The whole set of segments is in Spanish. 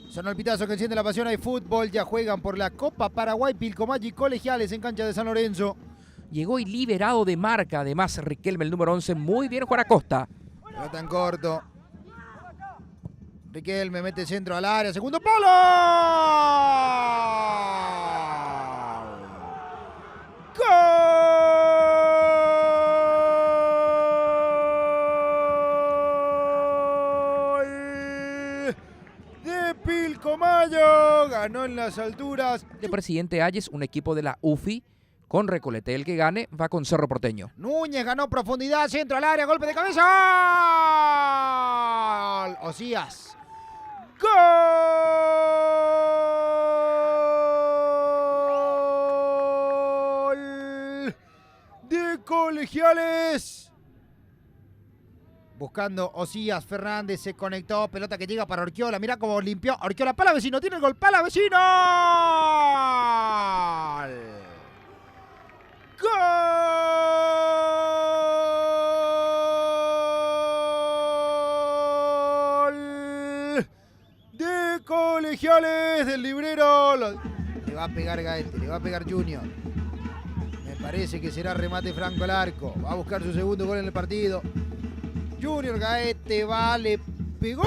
Sonó el pitazo que enciende la pasión. Hay fútbol. Ya juegan por la Copa Paraguay Pilcomayo y Colegiales en cancha de San Lorenzo. Llegó y liberado de marca. Además, Riquelme, el número 11. Muy bien, Juan Acosta. Pelota en corto. Riquelme mete centro al área. Segundo palo. ¡Gol! De Pilcomayo. Ganó en las alturas. El presidente Ayes, un equipo de la UFI. Con Recolete, el que gane va con Cerro Porteño. Núñez ganó profundidad, centro al área, golpe de cabeza. ¡Gol! Osías. ¡Gol! De Colegiales. Buscando Osías, Fernández se conectó, pelota que llega para Orquiola. Mira cómo limpió Orquiola. Pala vecino, tiene el gol, pala vecino. ¡Gol! De Colegiales del librero. Le va a pegar Gaete, le va a pegar Junior. Me parece que será remate franco al arco. Va a buscar su segundo gol en el partido. Junior Gaete va, le pegó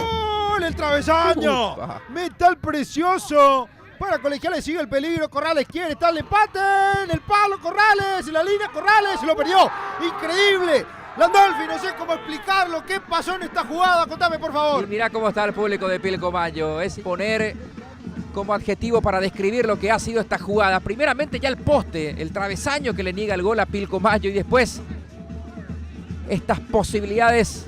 el travesaño. Metal precioso. Para Colegiales sigue el peligro. Corrales quiere, está el empate. En el palo, Corrales. En la línea, Corrales. Se lo perdió. Increíble. Landolfi, no sé cómo explicarlo. ¿Qué pasó en esta jugada? Contame, por favor. Y mirá cómo está el público de Pilcomayo. Es poner como adjetivo para describir lo que ha sido esta jugada. Primeramente ya el poste, el travesaño que le niega el gol a Pilcomayo. Y después estas posibilidades.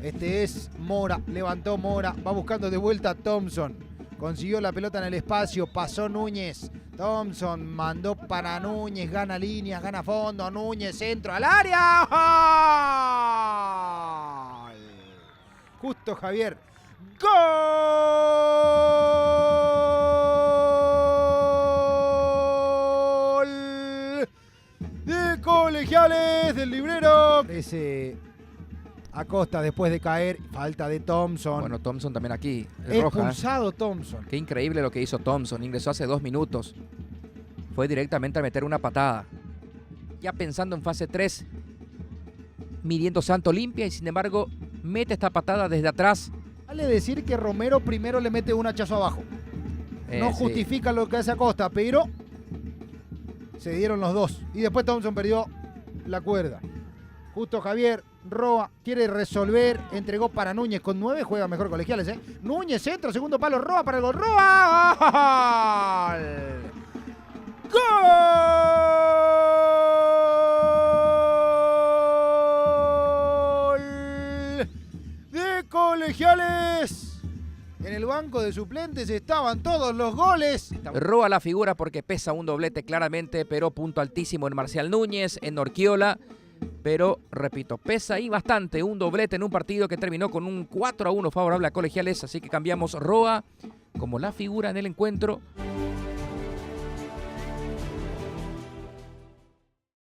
Este es Mora. Levantó Mora. Va buscando de vuelta a Thompson. Consiguió la pelota en el espacio, pasó Núñez. Thompson mandó para Núñez, gana líneas, gana fondo. Núñez, centro al área. ¡Gol! Justo Javier. ¡Gol! De Colegiales del librero. Ese Acosta después de caer, falta de Thompson. Bueno, Thompson también aquí. Expulsado Thompson. Qué increíble lo que hizo Thompson. Ingresó hace 2 minutos. Fue directamente a meter una patada. Ya pensando en fase 3, midiendo Santo limpia y sin embargo mete esta patada desde atrás. Vale decir que Romero primero le mete un hachazo abajo. No justifica lo que hace Acosta, pero se dieron los dos. Y después Thompson perdió la cuerda. Justo Javier. Roa quiere resolver, entregó para Núñez con 9, juega mejor Colegiales, ¿eh? Núñez centro, segundo palo, Roa para el gol, Roa. ¡Gol! De Colegiales. En el banco de suplentes estaban todos los goles. Roa la figura porque pesa un doblete claramente, pero punto altísimo en Marcial Núñez, en Orquiola. Pero, repito, pesa ahí bastante un doblete en un partido que terminó con un 4-1 favorable a Colegiales. Así que cambiamos Roa como la figura en el encuentro